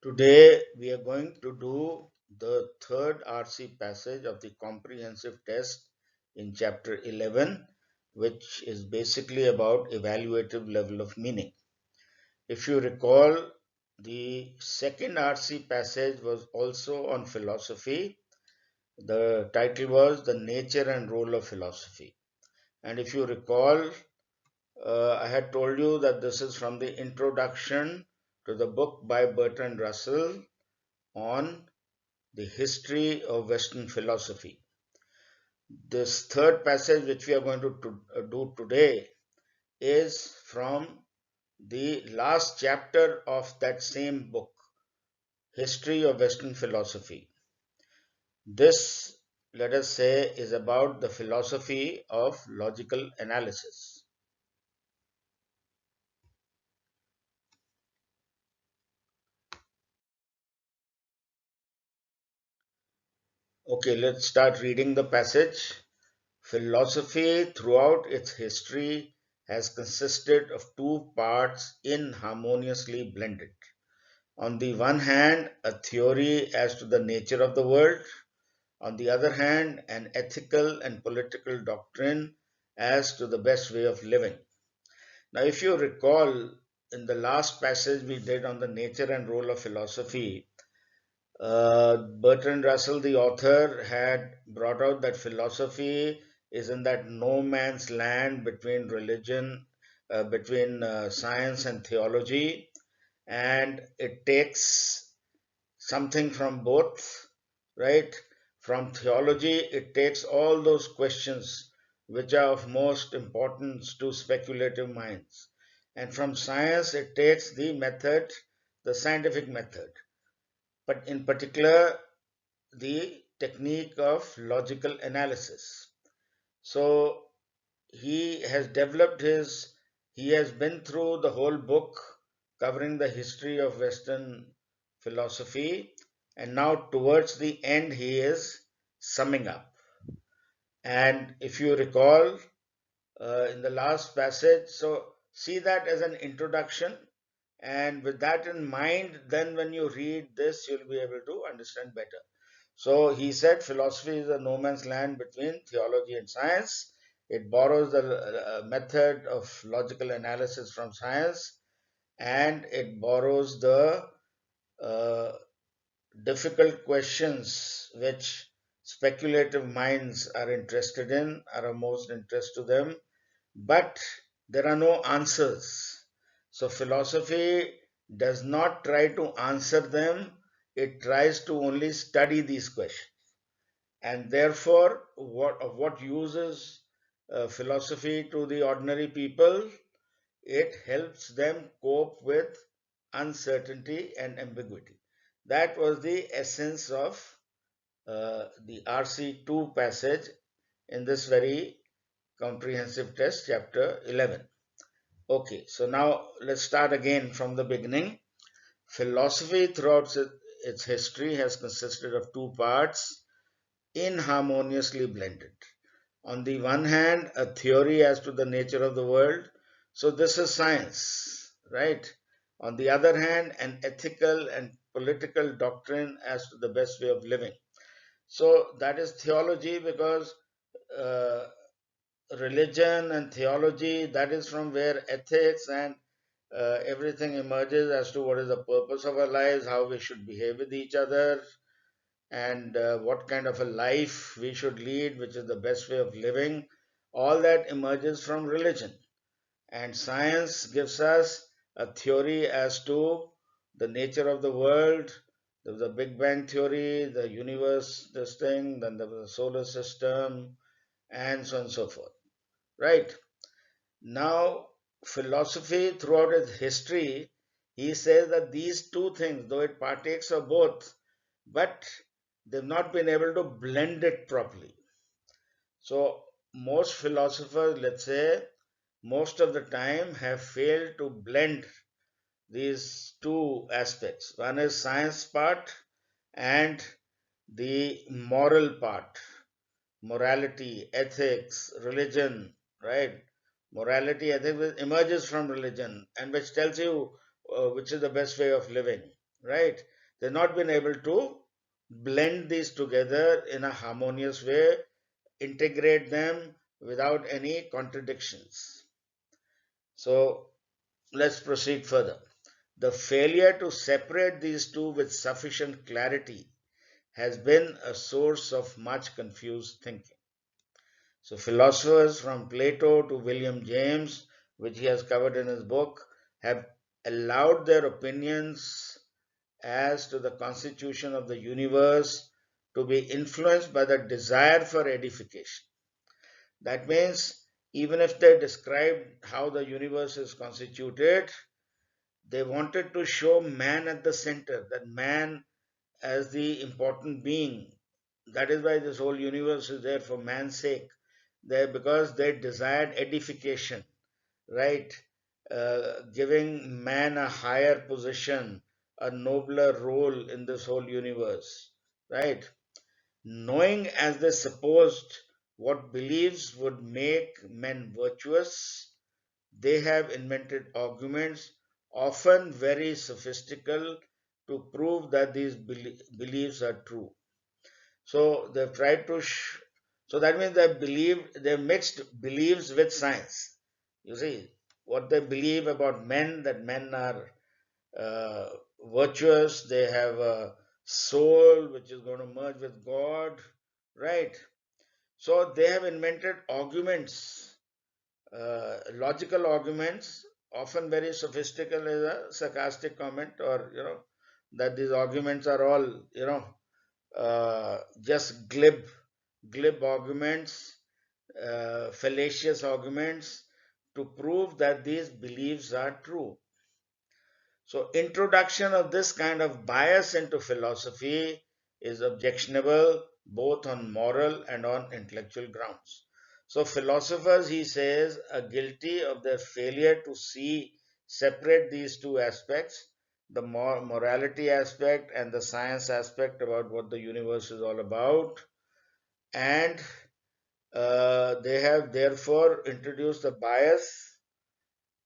Today we are going to do the third RC passage of the comprehensive test in chapter 11, which is basically about evaluative level of meaning. If you recall, the second RC passage was also on philosophy. The title was The Nature and Role of Philosophy. And if you recall, I had told you that this is from the introduction to the book by Bertrand Russell on the history of Western philosophy. This third passage, which we are going to do today, is from the last chapter of that same book, History of Western Philosophy. This, let us say, is about the philosophy of logical analysis. Okay, let's start reading the passage. Philosophy throughout its history has consisted of two parts inharmoniously blended. On the one hand, a theory as to the nature of the world. On the other hand, an ethical and political doctrine as to the best way of living. Now, if you recall, in the last passage we did on the nature and role of philosophy, Bertrand Russell, the author, had brought out that philosophy is in that no man's land between between science and theology, and it takes something from both, right? From theology, it takes all those questions which are of most importance to speculative minds. And from science, it takes the method, the scientific method, but in particular, the technique of logical analysis. So he has been through the whole book covering the history of Western philosophy, and now towards the end he is summing up. And if you recall, in the last passage, so see that as an introduction, and with that in mind, then when you read this, you'll be able to understand better. So he said philosophy is a no man's land between theology and science. It borrows the method of logical analysis from science, and it borrows the uh, difficult questions which speculative minds are interested in, are of most interest to them, but there are no answers. So philosophy does not try to answer them, it tries to only study these questions. And therefore, what uses philosophy to the ordinary people? It helps them cope with uncertainty and ambiguity. That was the essence of the RC2 passage in this very comprehensive test, chapter 11. Okay, so now let's start again from the beginning. Philosophy throughout its history has consisted of two parts inharmoniously blended. On the one hand, a theory as to the nature of the world. So this is science, right? On the other hand, an ethical and political doctrine as to the best way of living. So that is theology because uh, religion and theology, that is from where ethics and everything emerges as to what is the purpose of our lives, how we should behave with each other, and what kind of a life we should lead, which is the best way of living. All that emerges from religion. And science gives us a theory as to the nature of the world. There was a Big Bang theory, the universe, this thing, then there was a solar system, and so on and so forth. Right? Now, philosophy throughout its history, he says that these two things, though it partakes of both, but they've not been able to blend it properly. So, most philosophers, let's say, most of the time have failed to blend these two aspects. One is science part and the moral part, morality, ethics, religion, right? Morality, ethics emerges from religion and which tells you which is the best way of living. right? They've not been able to blend these together in a harmonious way, integrate them without any contradictions. So let's proceed further. The failure to separate these two with sufficient clarity has been a source of much confused thinking. So, philosophers from Plato to William James, which he has covered in his book, have allowed their opinions as to the constitution of the universe to be influenced by the desire for edification. That means, even if they described how the universe is constituted, they wanted to show man at the center, that man as the important being. That is why this whole universe is there for man's sake. There because they desired edification, right? Giving man a higher position, a nobler role in this whole universe, right? Knowing as they supposed what beliefs would make men virtuous, they have invented arguments, often very sophistical, to prove that these beliefs are true. So they've tried to, so that means they mixed beliefs with science. You see, what they believe about men, that men are uh, virtuous, they have a soul which is going to merge with God, right? So they have invented arguments, logical arguments, often very sophistical, is a sarcastic comment, or that these arguments are all just glib arguments, fallacious arguments to prove that these beliefs are true. So, introduction of this kind of bias into philosophy is objectionable both on moral and on intellectual grounds. So, philosophers, he says, are guilty of their failure to separate these two aspects, the morality aspect and the science aspect about what the universe is all about. And they have therefore introduced a bias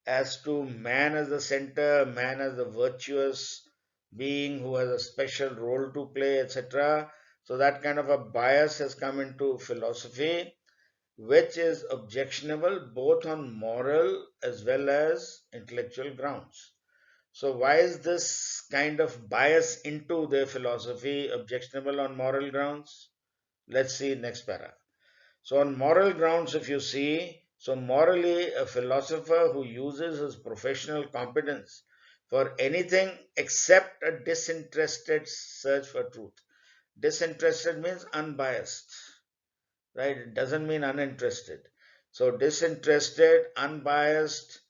as to man as the center, man as the virtuous being who has a special role to play, etc. So that kind of a bias has come into philosophy, which is objectionable both on moral as well as intellectual grounds. So why is this kind of bias into their philosophy objectionable on moral grounds? Let's see next para. So, on moral grounds, if you see, so morally, a philosopher who uses his professional competence for anything except a disinterested search for truth. Disinterested means unbiased, right? It doesn't mean uninterested. So, disinterested, unbiased,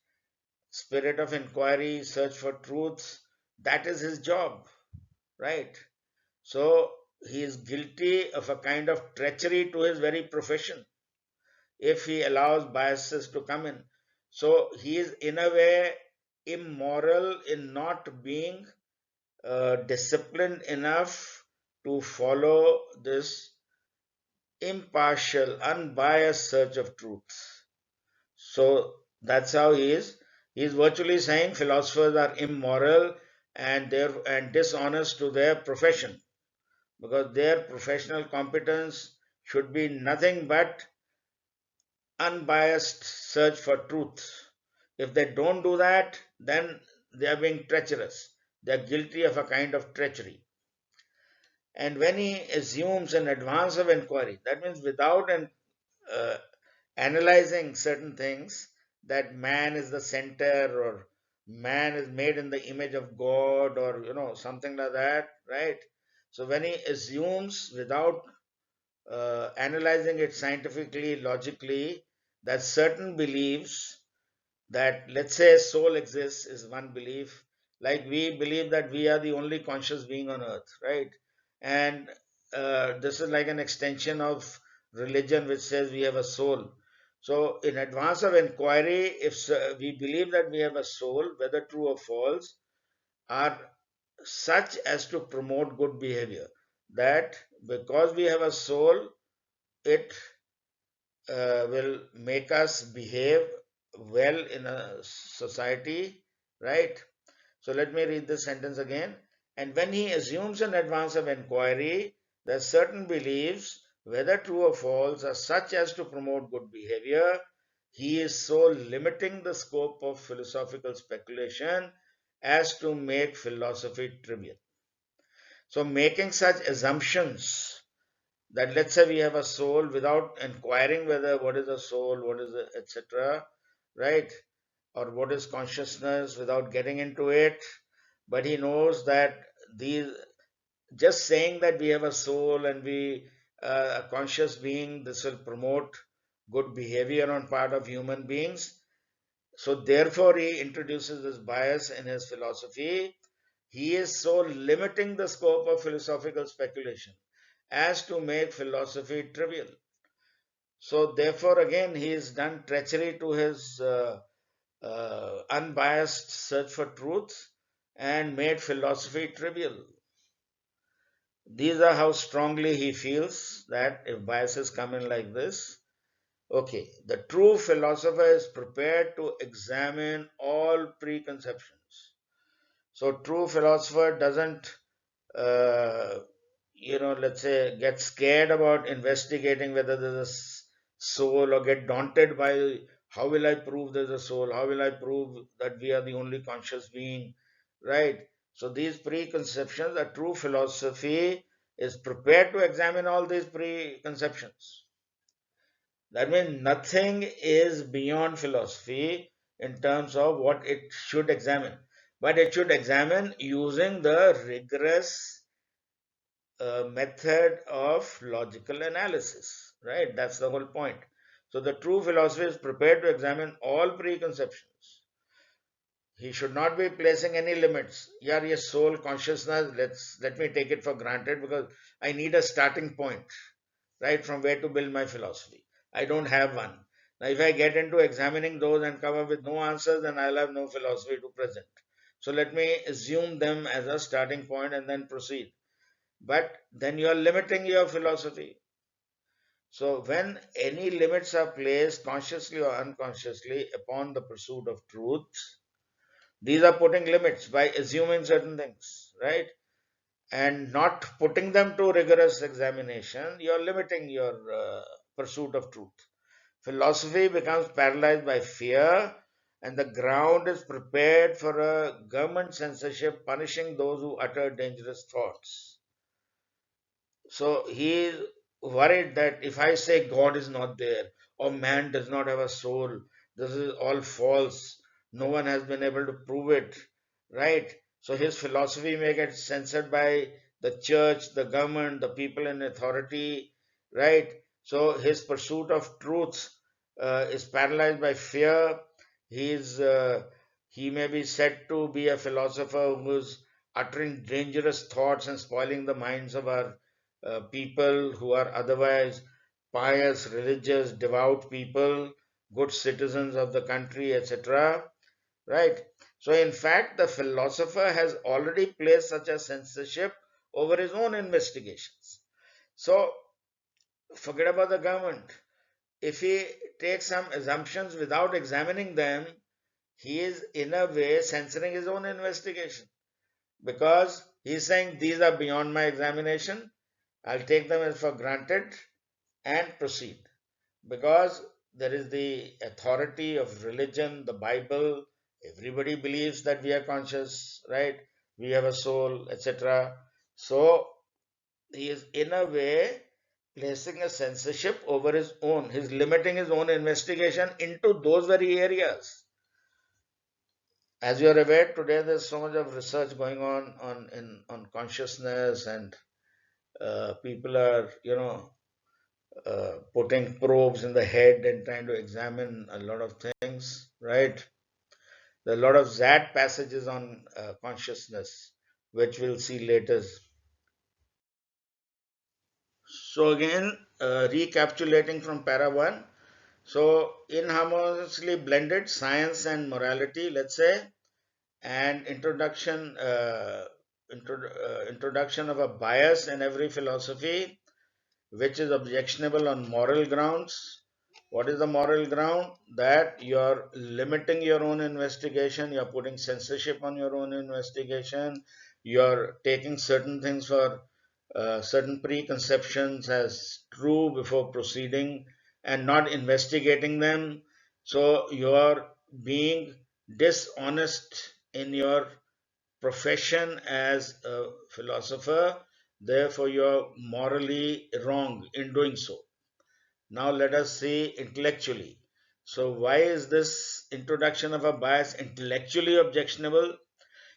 spirit of inquiry, search for truth, that is his job, right? So, he is guilty of a kind of treachery to his very profession if he allows biases to come in. So he is in a way immoral in not being disciplined enough to follow this impartial, unbiased search of truth. So that's how he is. He is virtually saying philosophers are immoral and dishonest to their profession, because their professional competence should be nothing but unbiased search for truth. If they don't do that, then they are being treacherous. They are guilty of a kind of treachery. And when he assumes an advance of inquiry, that means without uh, analyzing certain things, that man is the center, or man is made in the image of God, or something like that, right? So when he assumes without analyzing it scientifically, logically, that certain beliefs, that let's say soul exists is one belief, like we believe that we are the only conscious being on earth, right? And this is like an extension of religion which says we have a soul. So in advance of inquiry, if we believe that we have a soul, whether true or false, are such as to promote good behavior, that because we have a soul, it will make us behave well in a society, right? So let me read this sentence again. And when he assumes in advance of inquiry that certain beliefs, whether true or false, are such as to promote good behavior, he is so limiting the scope of philosophical speculation as to make philosophy trivial. So, making such assumptions that let's say we have a soul without inquiring whether what is a soul, what is a, etc., right? Or what is consciousness without getting into it, but he knows that these just saying that we have a soul and we a conscious being, this will promote good behavior on part of human beings. So therefore he introduces this bias in his philosophy. He is so limiting the scope of philosophical speculation as to make philosophy trivial. So therefore again he has done treachery to his unbiased search for truth and made philosophy trivial. These are how strongly he feels that if biases come in like this, okay, the true philosopher is prepared to examine all preconceptions. So, true philosopher doesn't, uh, let's say, get scared about investigating whether there's a soul or get daunted by how will I prove there's a soul? How will I prove that we are the only conscious being? Right? So, these preconceptions, a true philosophy is prepared to examine all these preconceptions. That means nothing is beyond philosophy in terms of what it should examine, but it should examine using the rigorous method of logical analysis, right? That's the whole point. So the true philosophy is prepared to examine all preconceptions. He should not be placing any limits. Yeah, yes, soul consciousness. Let me take it for granted because I need a starting point, right, from where to build my philosophy. I don't have one. Now, if I get into examining those and come up with no answers, then I'll have no philosophy to present. So let me assume them as a starting point and then proceed. But then you are limiting your philosophy. So when any limits are placed consciously or unconsciously upon the pursuit of truth, these are putting limits by assuming certain things, right? And not putting them to rigorous examination, you're limiting your pursuit of truth. Philosophy becomes paralyzed by fear, and the ground is prepared for a government censorship punishing those who utter dangerous thoughts. So he is worried that if I say God is not there or man does not have a soul, this is all false. No one has been able to prove it, right? So his philosophy may get censored by the church, the government, the people in authority, right? So his pursuit of truth is paralyzed by fear. He may be said to be a philosopher who is uttering dangerous thoughts and spoiling the minds of our people who are otherwise pious, religious, devout people, good citizens of the country, etc. Right? So, in fact, the philosopher has already placed such a censorship over his own investigations. So, forget about the government. If he takes some assumptions without examining them, he is in a way censoring his own investigation because he's saying these are beyond my examination. I'll take them as for granted and proceed because there is the authority of religion, the Bible. Everybody believes that we are conscious, right? We have a soul, etc. So he is in a way placing a censorship over his own. He's limiting his own investigation into those very areas. As you are aware, today there's so much of research going on consciousness, and people are putting probes in the head and trying to examine a lot of things, right? There are a lot of Zad passages on consciousness, which we'll see later. So, again, recapitulating from para 1. So, inharmoniously blended science and morality, let's say, and introduction of a bias in every philosophy which is objectionable on moral grounds. What is the moral ground? That you're limiting your own investigation, you're putting censorship on your own investigation, you're taking certain things for certain preconceptions as true before proceeding and not investigating them. So you're being dishonest in your profession as a philosopher, therefore you're morally wrong in doing so. Now let us see intellectually. So why is this introduction of a bias intellectually objectionable?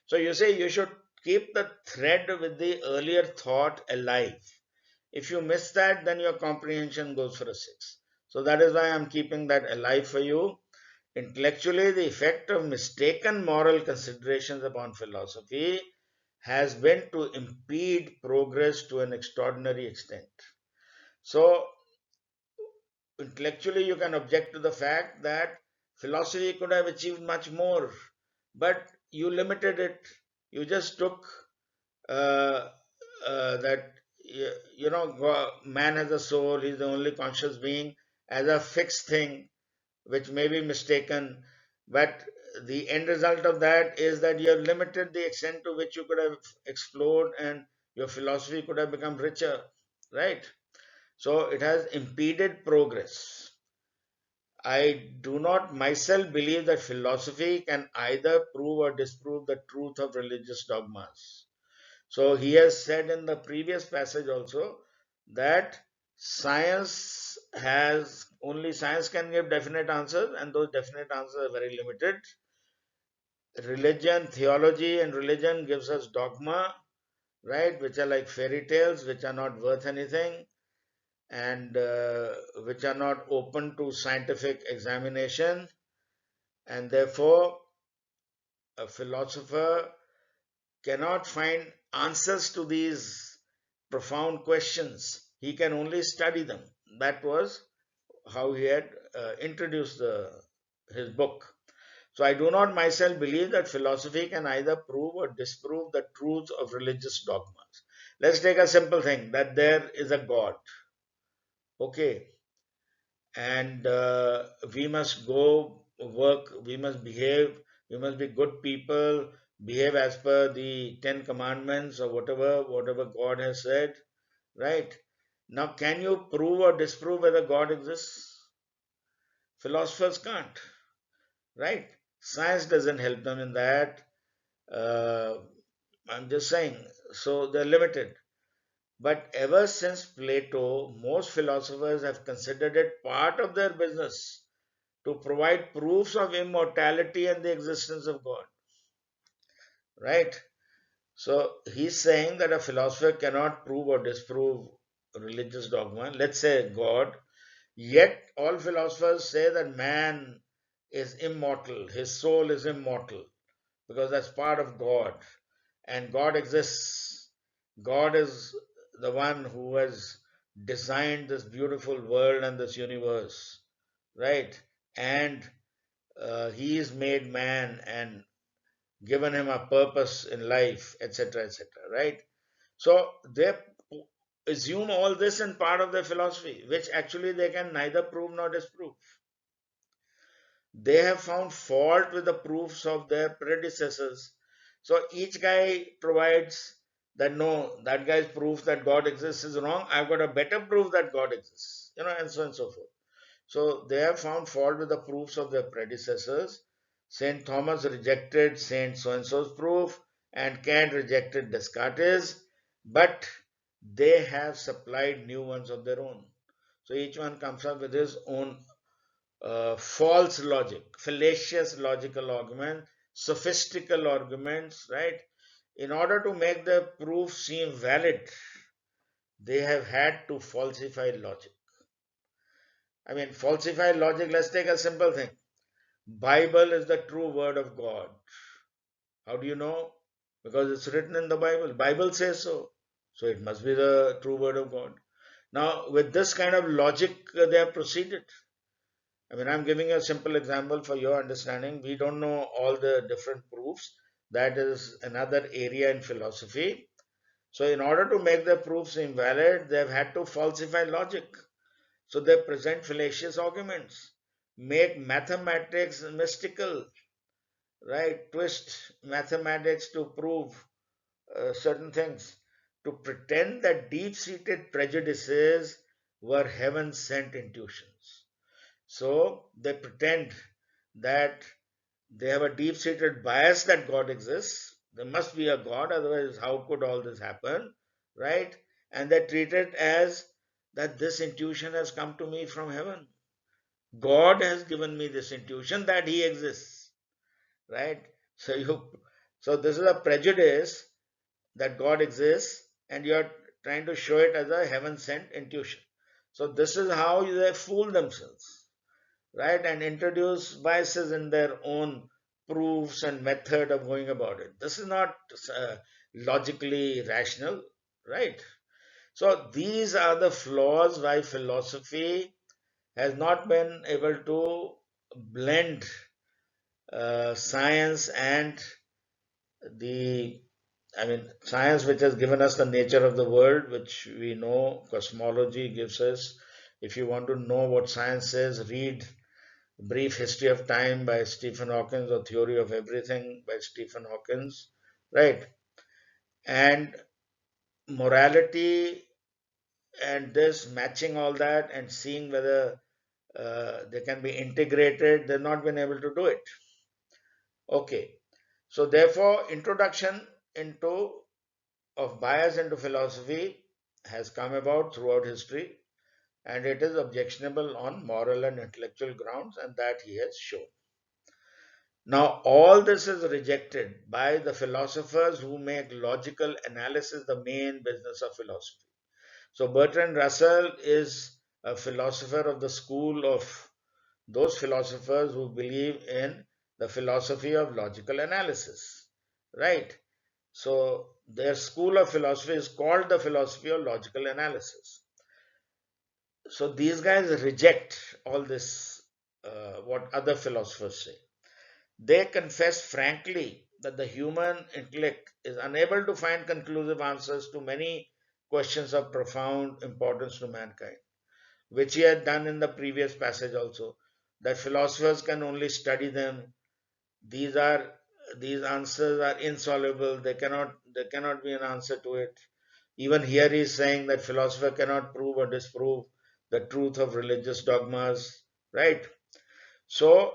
So you say you should keep the thread with the earlier thought alive. If you miss that, then your comprehension goes for a 6. So that is why I'm keeping that alive for you. Intellectually, the effect of mistaken moral considerations upon philosophy has been to impede progress to an extraordinary extent. So, intellectually, you can object to the fact that philosophy could have achieved much more, but you limited it. You just took uh, that, man has a soul, he's the only conscious being, as a fixed thing, which may be mistaken, but the end result of that is that you have limited the extent to which you could have explored and your philosophy could have become richer, right? So it has impeded progress. I do not myself believe that philosophy can either prove or disprove the truth of religious dogmas. So he has said in the previous passage also that science can give definite answers, and those definite answers are very limited. Religion, theology, and religion gives us dogma, right, which are like fairy tales, which are not worth anything, and which are not open to scientific examination, and therefore a philosopher cannot find answers to these profound questions. He can only study them. That was how he had introduced his book. So I do not myself believe that philosophy can either prove or disprove the truth of religious dogmas. Let's take a simple thing that there is a God. Okay. And we must go work, we must behave, we must be good people, behave as per the 10 commandments or whatever God has said, right? Now, can you prove or disprove whether God exists? Philosophers can't, right? Science doesn't help them in that. Uh, I'm just saying, so they're limited. But ever since Plato, most philosophers have considered it part of their business to provide proofs of immortality and the existence of God. Right? So he's saying that a philosopher cannot prove or disprove religious dogma, let's say God, yet all philosophers say that man is immortal, his soul is immortal, because that's part of God, and God exists. God is the one who has designed this beautiful world and this universe, right? And he's made man and given him a purpose in life, etc., etc., right? So they assume all this in part of their philosophy, which actually they can neither prove nor disprove. They have found fault with the proofs of their predecessors. So each guy provides that no, that guy's proof that God exists is wrong. I've got a better proof that God exists, and so on and so forth. So they have found fault with the proofs of their predecessors. Saint Thomas rejected Saint so and so's proof, and Kant rejected Descartes, but they have supplied new ones of their own. So each one comes up with his own false logic, fallacious logical argument, sophistical arguments, right? In order to make the proof seem valid, they have had to falsify logic. I mean, falsify logic. Let's take a simple thing. Bible is the true word of God. How do you know? Because it's written in the Bible. Bible says so. So it must be the true word of God. Now, with this kind of logic, they have proceeded. I mean, I'm giving you a simple example for your understanding. We don't know all the different proofs. That is another area in philosophy. So, in order to make the proofs invalid, they've had to falsify logic. So they present fallacious arguments, make mathematics mystical, right? Twist mathematics to prove certain things to pretend that deep-seated prejudices were heaven-sent intuitions. So they pretend that they have a deep-seated bias that God exists. There must be a God, otherwise how could all this happen, right? And they treat it as that this intuition has come to me from heaven. God has given me this intuition that He exists, right? So so this is a prejudice that God exists, and you are trying to show it as a heaven-sent intuition. So this is how they fool themselves, right? And introduce biases in their own proofs and method of going about it. This is not logically rational, right? So these are the flaws why philosophy has not been able to blend science and the science which has given us the nature of the world, which we know, cosmology gives us. If you want to know what science is, read Brief History of Time by Stephen Hawking or Theory of Everything by Stephen Hawking, right? And morality and this matching all that and seeing whether they can be integrated, they've not been able to do it. Okay, so therefore, introduction into of bias into philosophy has come about throughout history, and it is objectionable on moral and intellectual grounds, and that he has shown. Now, all this is rejected by the philosophers who make logical analysis the main business of philosophy. So, Bertrand Russell is a philosopher of the school of those philosophers who believe in the philosophy of logical analysis, right? So, their school of philosophy is called the philosophy of logical analysis. So, these guys reject all this, what other philosophers say. They confess frankly that the human intellect is unable to find conclusive answers to many questions of profound importance to mankind, which he had done in the previous passage also, that philosophers can only study them. These are these answers are insoluble. They cannot be an answer to it. Even here he is saying that philosopher cannot prove or disprove the truth of religious dogmas, right? So,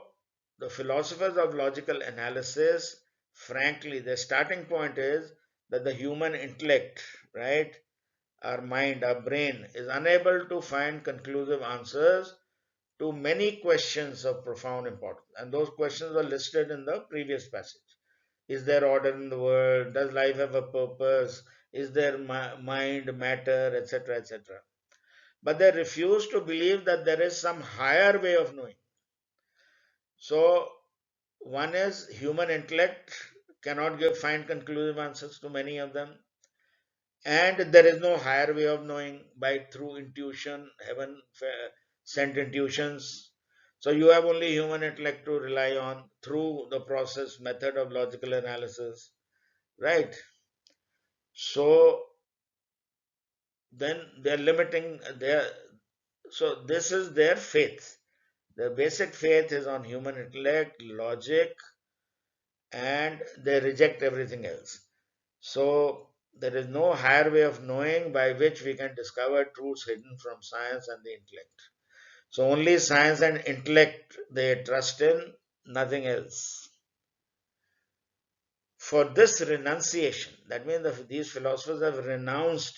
the philosophers of logical analysis, frankly, their starting point is that the human intellect, right, our mind, our brain, is unable to find conclusive answers to many questions of profound importance. And those questions were listed in the previous passage. Is there order in the world? Does life have a purpose? Is there mind, matter, etc., etc.? But they refuse to believe that there is some higher way of knowing. So, one is human intellect cannot find conclusive answers to many of them, and there is no higher way of knowing by through intuition, heaven sent intuitions. So you have only human intellect to rely on through the process method of logical analysis, right? So then they're limiting their. So this is their faith. Their basic faith is on human intellect, logic, and they reject everything else. So there is no higher way of knowing by which we can discover truths hidden from science and the intellect. So only science and intellect they trust in, nothing else. For this renunciation, that means that these philosophers have renounced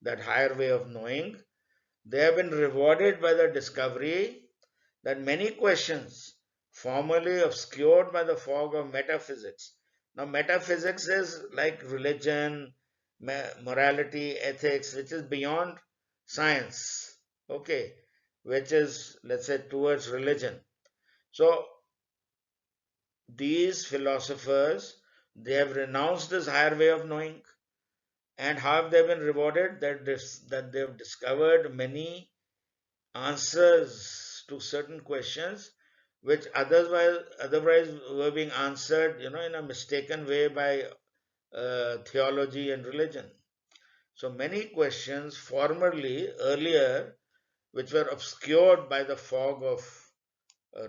that higher way of knowing. They have been rewarded by the discovery that many questions formerly obscured by the fog of metaphysics. Now, metaphysics is like religion, morality, ethics, which is beyond science, okay, which is, let's say, towards religion. So, these philosophers, they have renounced this higher way of knowing, and how have they been rewarded? That they have discovered many answers to certain questions which otherwise were being answered, in a mistaken way by theology and religion. So many questions formerly earlier which were obscured by the fog of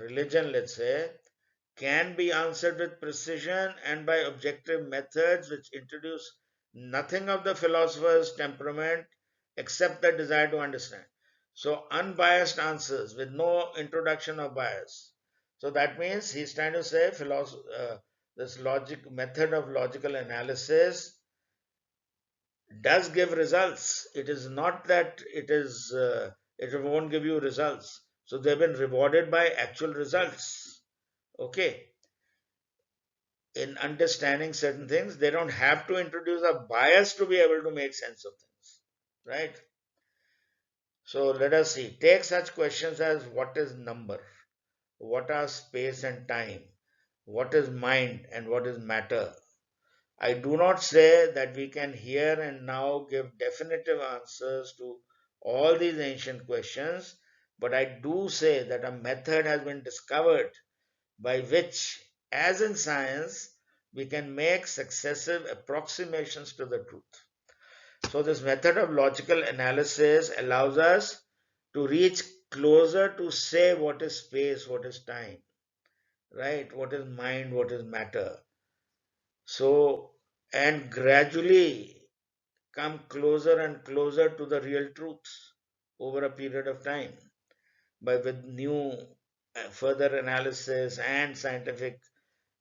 religion, let's say, can be answered with precision and by objective methods which introduce nothing of the philosopher's temperament except the desire to understand. So, unbiased answers with no introduction of bias. So, that means he's trying to say this logic method of logical analysis does give results. It is not that it won't give you results. So, they've been rewarded by actual results. Okay, in understanding certain things, they don't have to introduce a bias to be able to make sense of things, right? So let us see. Take such questions as what is number? What are space and time? What is mind and what is matter? I do not say that we can here and now give definitive answers to all these ancient questions, but I do say that a method has been discovered by which, as in science, we can make successive approximations to the truth. So, this method of logical analysis allows us to reach closer to say what is space, what is time, right? What is mind, what is matter. So, and gradually come closer and closer to the real truths over a period of time by with new further analysis and scientific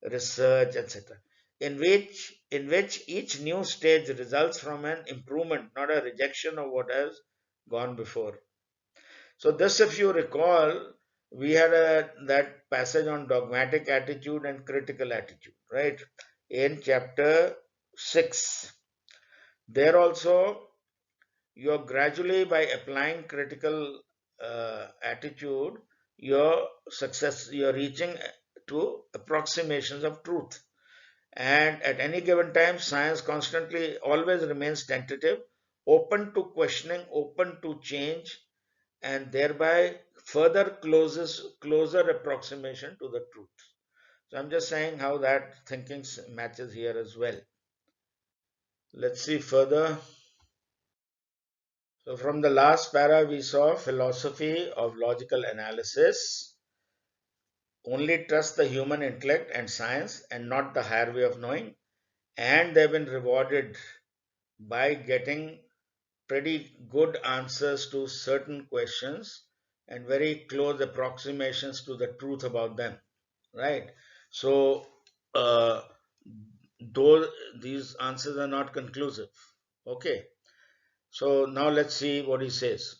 research, etc. In which each new stage results from an improvement, not a rejection of what has gone before. So this, if you recall, we had that passage on dogmatic attitude and critical attitude, right? In chapter 6. There also, you're gradually, by applying critical attitude, you're reaching to approximations of truth. And at any given time, science constantly always remains tentative, open to questioning, open to change, and thereby further closer approximation to the truth. So I'm just saying how that thinking matches here as well. Let's see further. So from the last para, we saw philosophy of logical analysis. Only trust the human intellect and science and not the higher way of knowing. And they've been rewarded by getting pretty good answers to certain questions and very close approximations to the truth about them, right? So, uh, though these answers are not conclusive, okay. So now let's see what he says.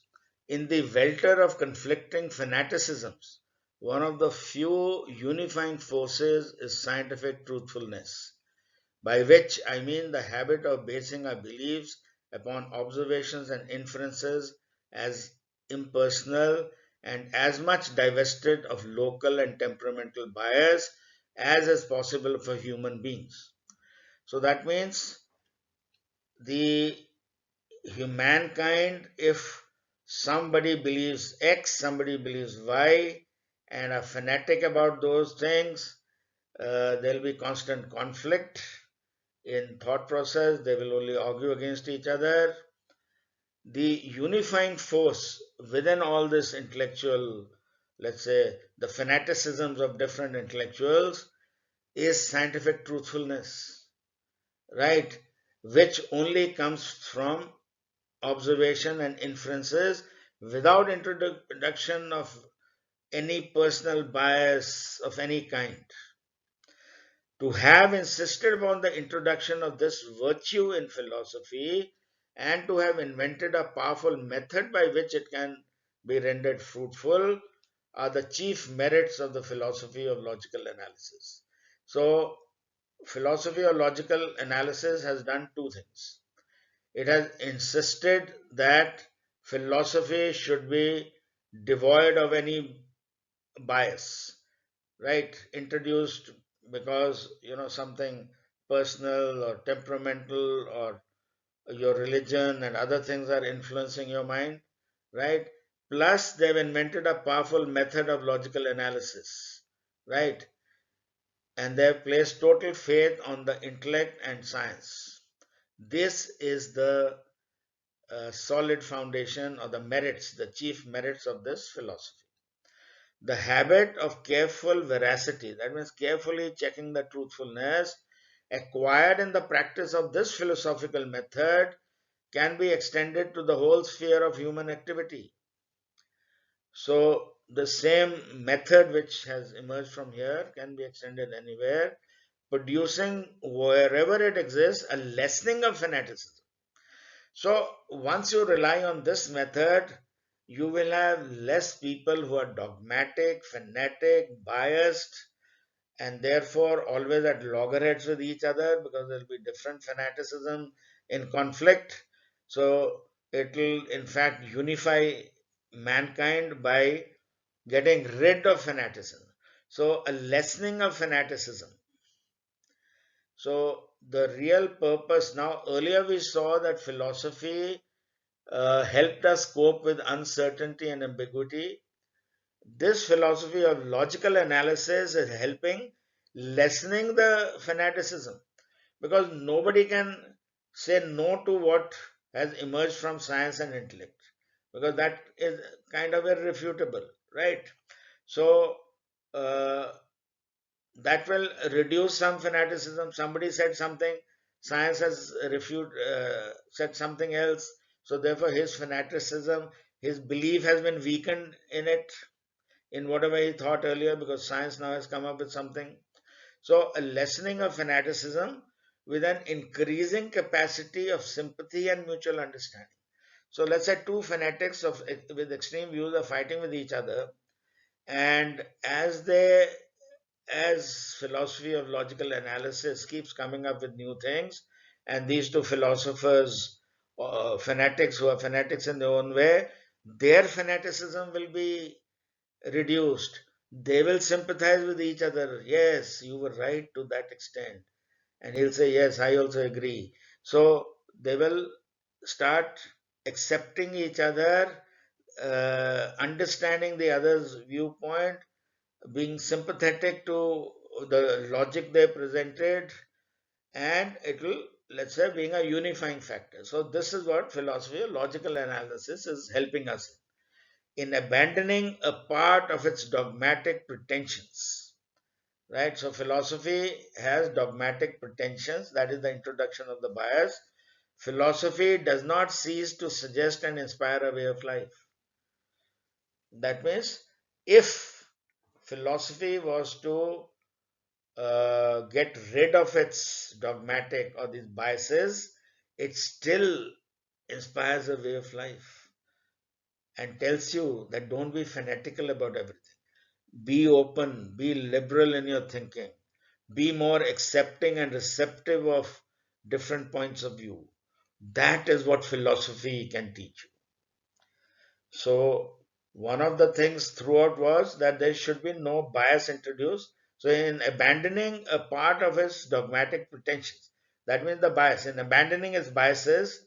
In the welter of conflicting fanaticisms, one of the few unifying forces is scientific truthfulness, by which I mean the habit of basing our beliefs upon observations and inferences as impersonal and as much divested of local and temperamental bias as is possible for human beings. So that means the humankind, if somebody believes X, somebody believes Y, and are fanatic about those things, there'll be constant conflict in thought process. They will only argue against each other. The unifying force within all this intellectual, let's say, the fanaticisms of different intellectuals is scientific truthfulness, right? Which only comes from observation and inferences without introduction of any personal bias of any kind. To have insisted upon the introduction of this virtue in philosophy and to have invented a powerful method by which it can be rendered fruitful are the chief merits of the philosophy of logical analysis. So, philosophy of logical analysis has done two things. It has insisted that philosophy should be devoid of any bias, right? Introduced because something personal or temperamental or your religion and other things are influencing your mind, right? Plus, they've invented a powerful method of logical analysis, right? And they've placed total faith on the intellect and science. This is the solid foundation or the merits, the chief merits of this philosophy. The habit of careful veracity, that means carefully checking the truthfulness, acquired in the practice of this philosophical method can be extended to the whole sphere of human activity. So, the same method which has emerged from here can be extended anywhere, producing wherever it exists a lessening of fanaticism. So, once you rely on this method, you will have less people who are dogmatic, fanatic, biased, and therefore always at loggerheads with each other because there will be different fanaticism in conflict. So, it will in fact unify mankind by getting rid of fanaticism. So, a lessening of fanaticism. So, the real purpose now, earlier we saw that philosophy helped us cope with uncertainty and ambiguity. This philosophy of logical analysis is helping lessening the fanaticism because nobody can say no to what has emerged from science and intellect because that is kind of irrefutable, right? So, uh, that will reduce some fanaticism. Somebody said something, science has said something else, so therefore his fanaticism, his belief has been weakened in it, in whatever he thought earlier, because science now has come up with something. So a lessening of fanaticism with an increasing capacity of sympathy and mutual understanding. So let's say two fanatics with extreme views are fighting with each other, and as philosophy of logical analysis keeps coming up with new things, and these two philosophers, fanatics who are fanatics in their own way, their fanaticism will be reduced. They will sympathize with each other. Yes, you were right to that extent. And he'll say, yes, I also agree. So they will start accepting each other, understanding the other's viewpoint, being sympathetic to the logic they presented, and it will, let's say, being a unifying factor. So this is what philosophy of logical analysis is helping us in abandoning a part of its dogmatic pretensions, right? So philosophy has dogmatic pretensions, that is the introduction of the bias. Philosophy does not cease to suggest and inspire a way of life. That means if philosophy was to get rid of its dogmatic or these biases, it still inspires a way of life and tells you that don't be fanatical about everything. Be open, be liberal in your thinking, be more accepting and receptive of different points of view. That is what philosophy can teach you. So, one of the things throughout was that there should be no bias introduced. So, in abandoning a part of his dogmatic pretensions, that means the bias, in abandoning its biases,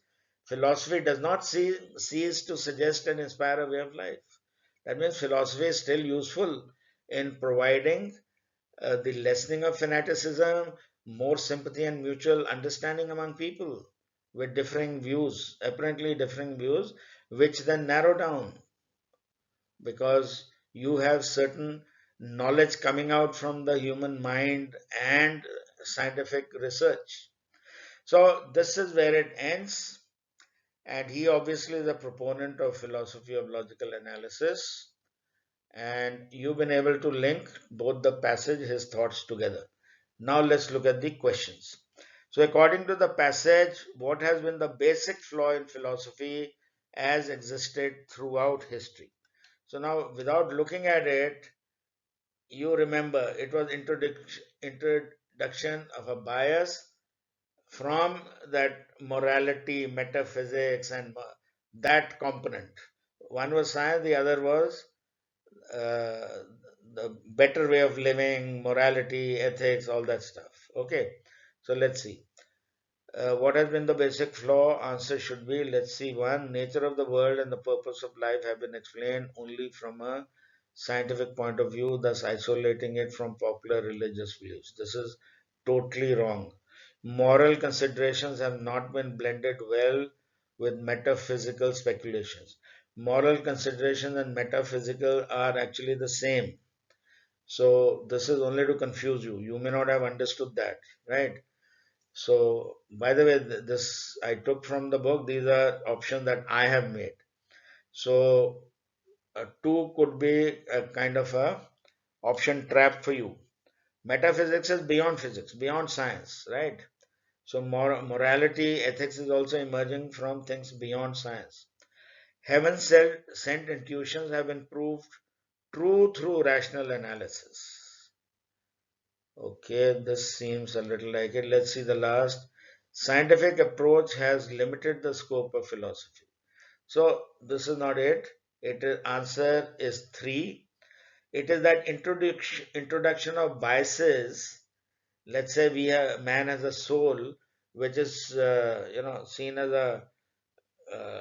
philosophy does not cease to suggest and inspire a way of life. That means philosophy is still useful in providing the lessening of fanaticism, more sympathy and mutual understanding among people with differing views, apparently differing views, which then narrow down because you have certain knowledge coming out from the human mind and scientific research. So, this is where it ends. And he obviously is a proponent of philosophy of logical analysis. And you've been able to link both the passage, his thoughts together. Now, let's look at the questions. So, according to the passage, what has been the basic flaw in philosophy as existed throughout history? So now, without looking at it, you remember it was introduction of a bias from that morality, metaphysics, and that component. One was science, the other was the better way of living, morality, ethics, all that stuff. Okay, so let's see. What has been the basic flaw? Answer should be, let's see, one, nature of the world and the purpose of life have been explained only from a scientific point of view, thus isolating it from popular religious views. This is totally wrong. Moral considerations have not been blended well with metaphysical speculations. Moral considerations and metaphysical are actually the same. So, this is only to confuse you. You may not have understood that, right? So, by the way, this I took from the book. These are options that I have made. So, two could be a kind of a option trap for you. Metaphysics is beyond physics, beyond science, right? So, morality, ethics is also emerging from things beyond science. Heaven sent intuitions have been proved true through rational analysis. Okay, this seems a little like it. Let's see the last. Scientific approach has limited the scope of philosophy. So this is not it. Answer is three. It is that introduction of biases. Let's say man has a soul, which is seen as a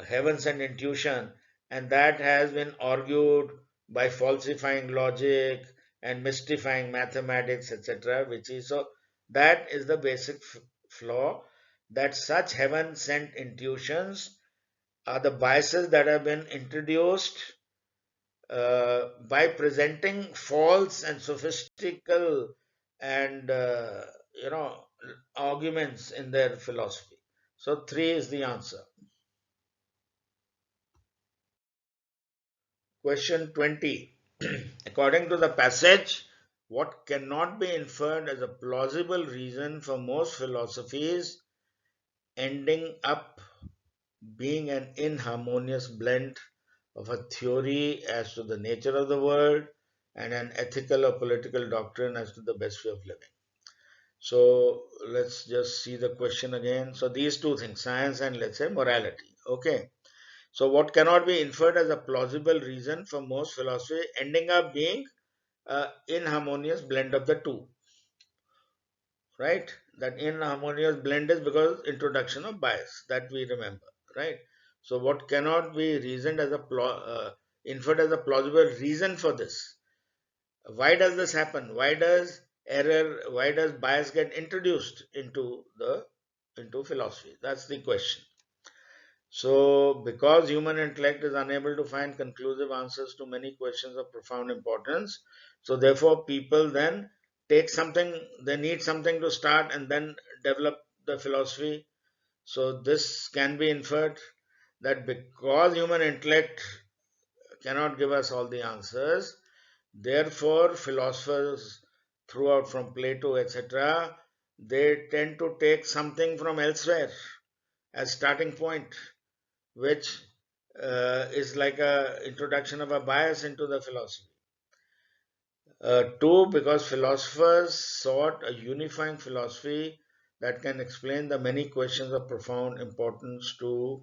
heaven sent intuition, and that has been argued by falsifying logic and mystifying mathematics, etc. Which is so that is the basic flaw, that such heaven sent intuitions are the biases that have been introduced by presenting false and sophistical and arguments in their philosophy. So three is the answer. Question 20. According to the passage, what cannot be inferred as a plausible reason for most philosophies ending up being an inharmonious blend of a theory as to the nature of the world and an ethical or political doctrine as to the best way of living. So let's just see the question again. So these two things, science and let's say morality. Okay. So what cannot be inferred as a plausible reason for most philosophy ending up being inharmonious blend of the two, right? That inharmonious blend is because introduction of bias that we remember, right? So what cannot be reasoned as a inferred as a plausible reason for this? Why does this happen? Why does error? Why does bias get introduced into philosophy? That's the question. So, because human intellect is unable to find conclusive answers to many questions of profound importance, so therefore people then take something, they need something to start and then develop the philosophy. So, this can be inferred that because human intellect cannot give us all the answers, therefore philosophers throughout from Plato, etc., they tend to take something from elsewhere as starting point, which is like a introduction of a bias into the philosophy. Two, because philosophers sought a unifying philosophy that can explain the many questions of profound importance to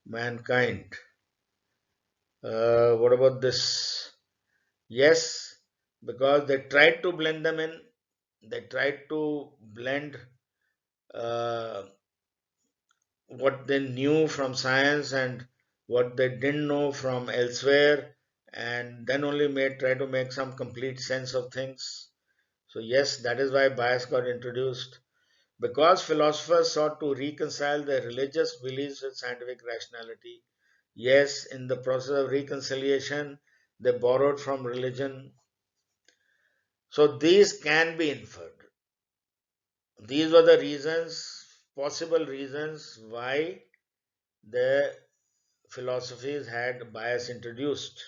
mankind. What about this? Yes, because they tried to blend them in. They tried to blend uh, what they knew from science and what they didn't know from elsewhere, and then only try to make some complete sense of things. So yes, that is why bias got introduced, because philosophers sought to reconcile their religious beliefs with scientific rationality. Yes, in the process of reconciliation they borrowed from religion. So these can be inferred. These were the reasons, possible reasons why the philosophies had bias introduced,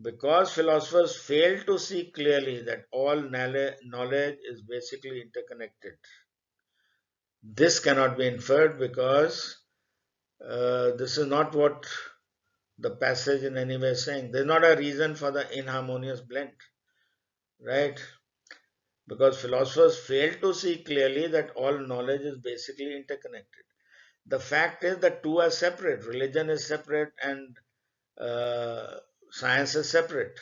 because philosophers failed to see clearly that all knowledge is basically interconnected. This cannot be inferred because this is not what the passage in any way is saying. There's not a reason for the inharmonious blend, right? Because philosophers failed to see clearly that all knowledge is basically interconnected. The fact is that two are separate. Religion is separate and uh, science is separate.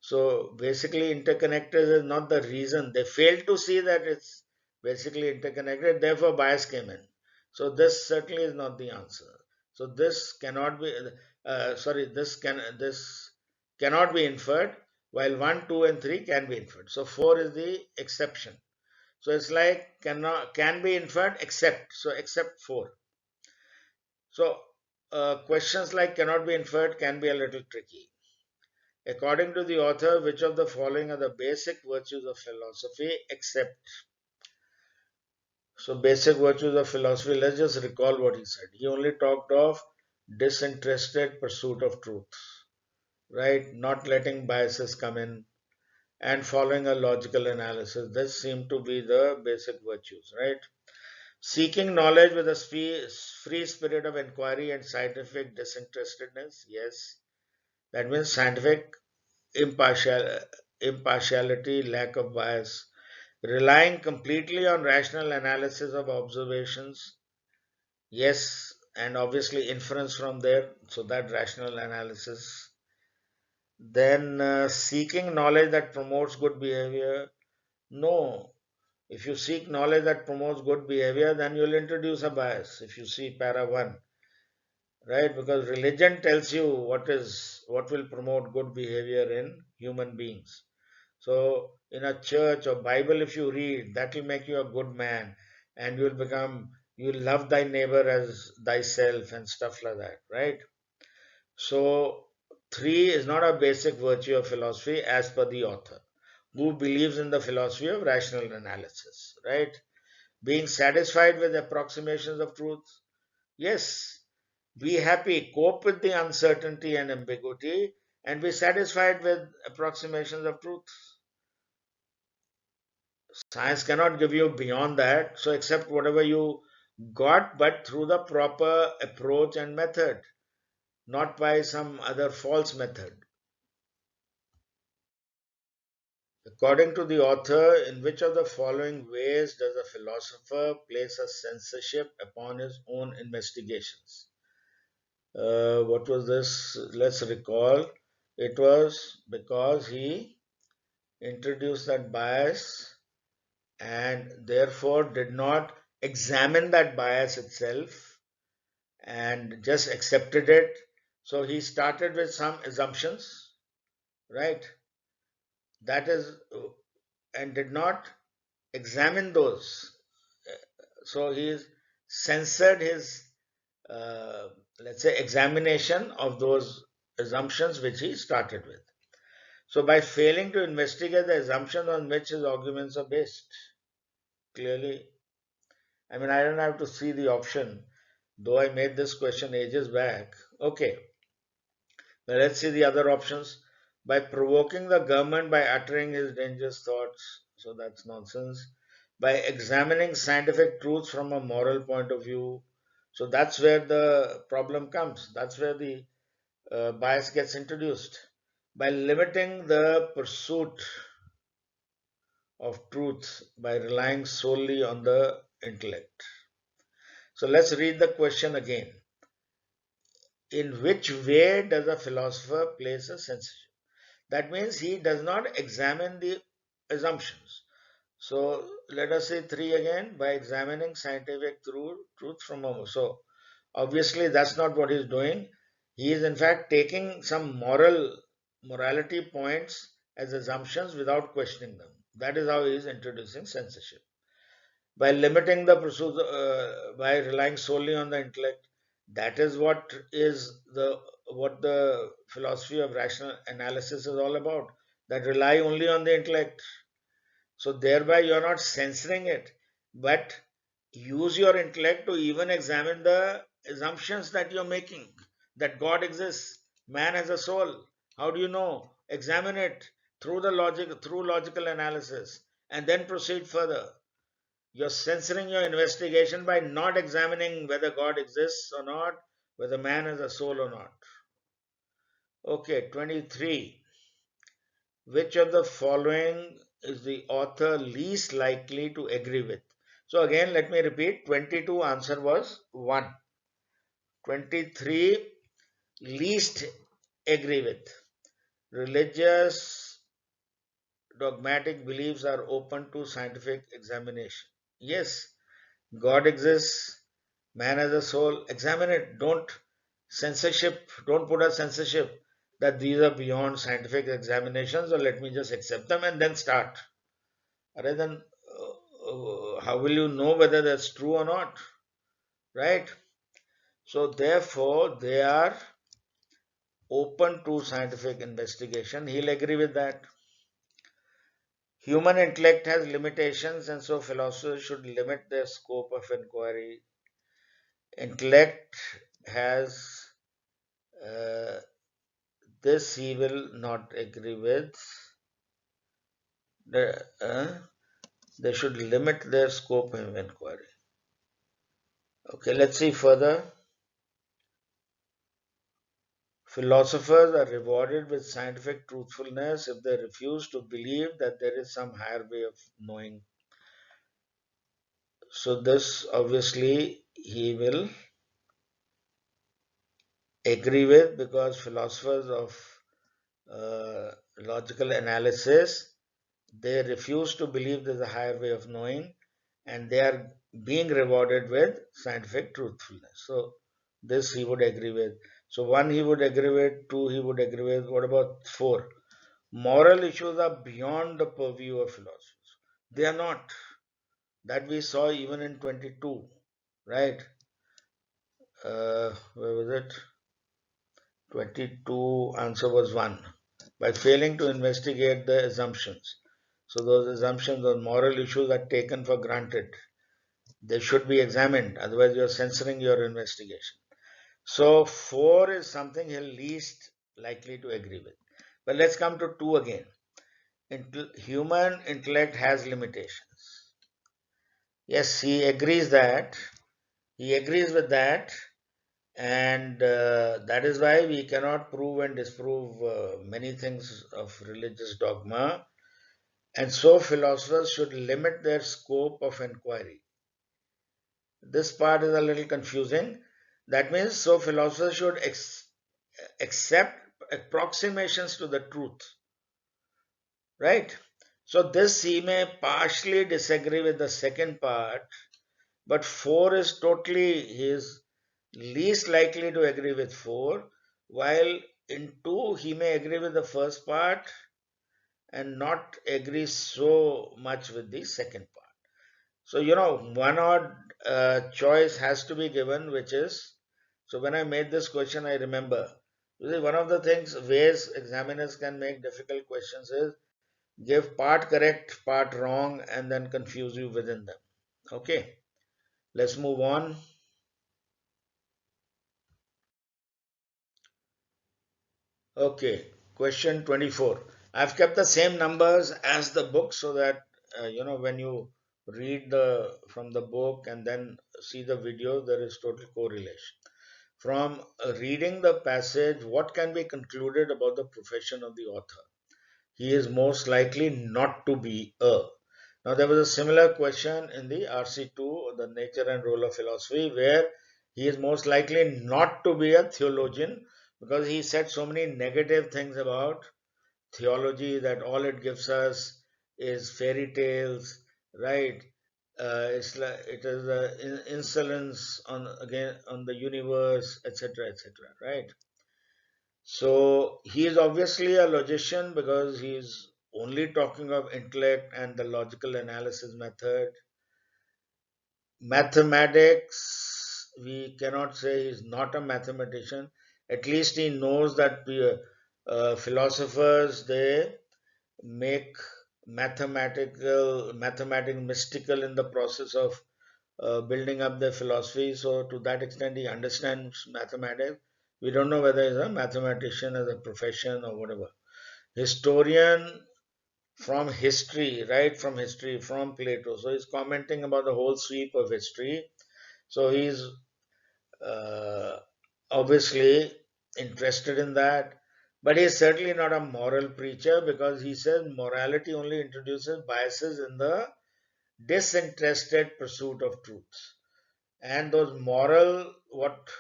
So basically, interconnected is not the reason. They failed to see that it's basically interconnected, therefore, bias came in. So this certainly is not the answer. So this cannot be, this cannot be inferred, while 1, 2, and 3 can be inferred. So 4 is the exception. So it's like can be inferred except. So except 4. So questions like cannot be inferred can be a little tricky. According to the author, which of the following are the basic virtues of philosophy except? So, basic virtues of philosophy, let's just recall what he said. He only talked of disinterested pursuit of truth, right? Not letting biases come in and following a logical analysis. This seemed to be the basic virtues, right? Seeking knowledge with a free spirit of inquiry and scientific disinterestedness, yes. That means scientific impartial, impartiality, lack of bias, relying completely on rational analysis of observations, yes, and obviously inference from there, so that rational analysis. Then seeking knowledge that promotes good behavior, no. If you seek knowledge that promotes good behavior, then you'll introduce a bias. If you see para 1, right? Because religion tells you what will promote good behavior in human beings. So in a church or Bible, if you read, that will make you a good man, and you'll love thy neighbor as thyself and stuff like that, right? So 3 is not a basic virtue of philosophy as per the author, who believes in the philosophy of rational analysis, right? Being satisfied with approximations of truth. Yes, be happy, cope with the uncertainty and ambiguity, and be satisfied with approximations of truth. Science cannot give you beyond that, so accept whatever you got, but through the proper approach and method, not by some other false method. According to the author, in which of the following ways does a philosopher place a censorship upon his own investigations? What was this? Let's recall. It was because he introduced that bias and therefore did not examine that bias itself and just accepted it. So he started with some assumptions, right? That is, and did not examine those. So he censored his, uh, let's say, examination of those assumptions which he started with. So by failing to investigate the assumptions on which his arguments are based, clearly, I mean, I don't have to see the option, though I made this question ages back. Okay, now let's see the other options. By provoking the government by uttering his dangerous thoughts, so that's nonsense. By examining scientific truths from a moral point of view, so that's where the problem comes. That's where the bias gets introduced. By limiting the pursuit of truth by relying solely on the intellect. So let's read the question again. In which way does a philosopher place a censorship? That means he does not examine the assumptions. So let us say 3 again, by examining scientific truth from a. So obviously that's not what he's doing. He is in fact taking some morality points as assumptions without questioning them. That is how he is introducing censorship. By limiting the pursuit, by relying solely on the intellect, that is what the philosophy of rational analysis is all about, that rely only on the intellect. So thereby you are not censoring it, but use your intellect to even examine the assumptions that you're making, that God exists, man has a soul. How do you know? Examine it through logical analysis, and then proceed further. You're censoring your investigation by not examining whether God exists or not, whether man has a soul or not. Okay, 23. Which of the following is the author least likely to agree with? So again, let me repeat. 22 answer was 1. 23 least agree with. Religious dogmatic beliefs are open to scientific examination. Yes, God exists, man has a soul, examine it. Don't put a censorship that these are beyond scientific examinations, or let me just accept them and then start. Rather than how will you know whether that's true or not? Right? So, therefore, they are open to scientific investigation. He'll agree with that. Human intellect has limitations, and so philosophers should limit their scope of inquiry. Intellect has uh, this he will not agree with. The, they should limit their scope of inquiry. Okay, let's see further. Philosophers are rewarded with scientific truthfulness if they refuse to believe that there is some higher way of knowing. So, this obviously he will agree with, because philosophers of logical analysis, they refuse to believe there's a higher way of knowing, and they are being rewarded with scientific truthfulness. So this he would agree with. So 1 he would agree with, 2 he would agree with. What about 4? Moral issues are beyond the purview of philosophers. They are not. That we saw even in 22, right? Where was it? 22 answer was 1. By failing to investigate the assumptions. So those assumptions, those moral issues are taken for granted. They should be examined, otherwise you're censoring your investigation. So 4 is something he'll least likely to agree with. But let's come to 2 again. Human intellect has limitations. Yes, he agrees that. He agrees with that, and that is why we cannot prove and disprove many things of religious dogma, and so philosophers should limit their scope of inquiry. This part is a little confusing. That means, so philosophers should accept approximations to the truth, right? So this he may partially disagree with the second part, but 4 is totally, he is least likely to agree with 4, while in 2 he may agree with the first part and not agree so much with the second part. So, one odd choice has to be given, which is, so when I made this question, I remember, one of the ways examiners can make difficult questions is give part correct, part wrong, and then confuse you within them. Okay, let's move on. Okay, question 24. I've kept the same numbers as the book so that when you read the from the book and then see the video, there is total correlation. From reading the passage, what can be concluded about the profession of the author? He is most likely not to be a. Now, there was a similar question in the RC2, the nature and role of philosophy, where he is most likely not to be a theologian because he said so many negative things about theology that all it gives us is fairy tales, right? It's like it is insolence on again on the universe, etc., etc., right? So he is obviously a logician because he is only talking of intellect and the logical analysis method. Mathematics, we cannot say he's not a mathematician. At least he knows that philosophers, they make mathematics mystical in the process of building up their philosophy. So to that extent, he understands mathematics. We don't know whether he's a mathematician as a profession or whatever. Historian from history, right from history, from Plato. So he's commenting about the whole sweep of history. So he's uh, obviously interested in that. But he's certainly not a moral preacher because he says morality only introduces biases in the disinterested pursuit of truth. And those what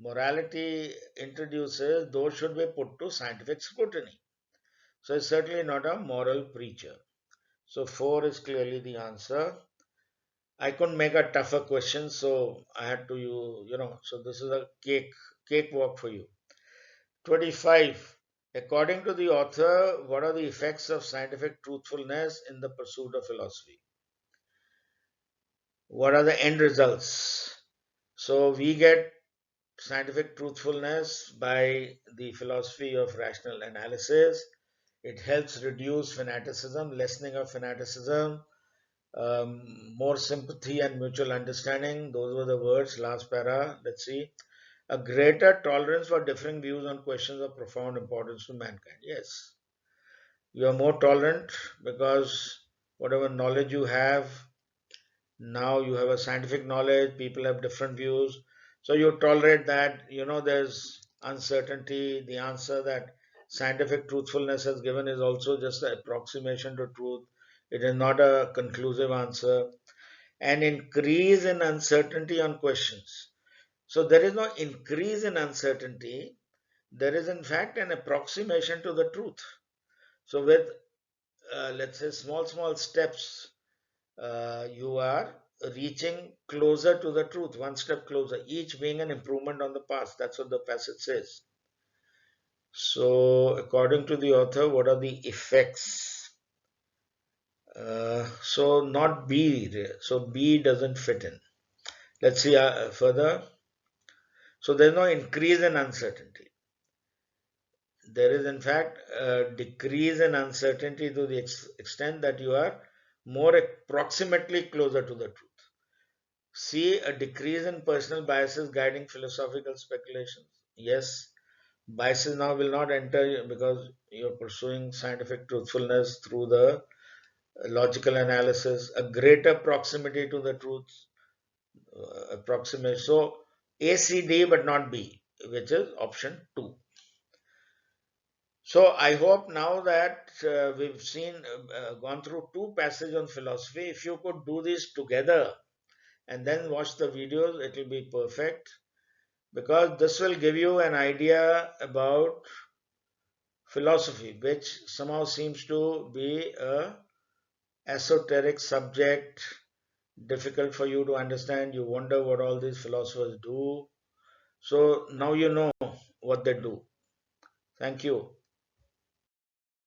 morality introduces, those should be put to scientific scrutiny. So he's certainly not a moral preacher. So 4 is clearly the answer. I couldn't make a tougher question, so I had to so this is a cakewalk for you. 25. According to the author, what are the effects of scientific truthfulness in the pursuit of philosophy? What are the end results? So we get scientific truthfulness by the philosophy of rational analysis. It helps reduce fanaticism, lessening of fanaticism, more sympathy and mutual understanding. Those were the words, last para. Let's see. A greater tolerance for differing views on questions of profound importance to mankind. Yes, you are more tolerant because whatever knowledge you have, now you have a scientific knowledge, people have different views. So you tolerate that, there's uncertainty. The answer that scientific truthfulness has given is also just an approximation to truth. It is not a conclusive answer. An increase in uncertainty on questions. So there is no increase in uncertainty. There is, in fact, an approximation to the truth. So, with let's say small steps, you are reaching closer to the truth, one step closer, each being an improvement on the past. That's what the passage says. So, according to the author, what are the effects? So, not B, so B doesn't fit in. Let's see further. So, there's no increase in uncertainty. There is, in fact, a decrease in uncertainty to the extent that you are more approximately closer to the truth. See, a decrease in personal biases guiding philosophical speculations. Yes, biases now will not enter because you're pursuing scientific truthfulness through the logical analysis, a greater proximity to the truth, approximate. So, A, C, D, but not B, which is option 2. So I hope now that we've gone through 2 passages on philosophy. If you could do this together and then watch the videos, it will be perfect, because this will give you an idea about philosophy, which somehow seems to be a esoteric subject, difficult for you to understand. You wonder what all these philosophers do. So now you know what they do. Thank you.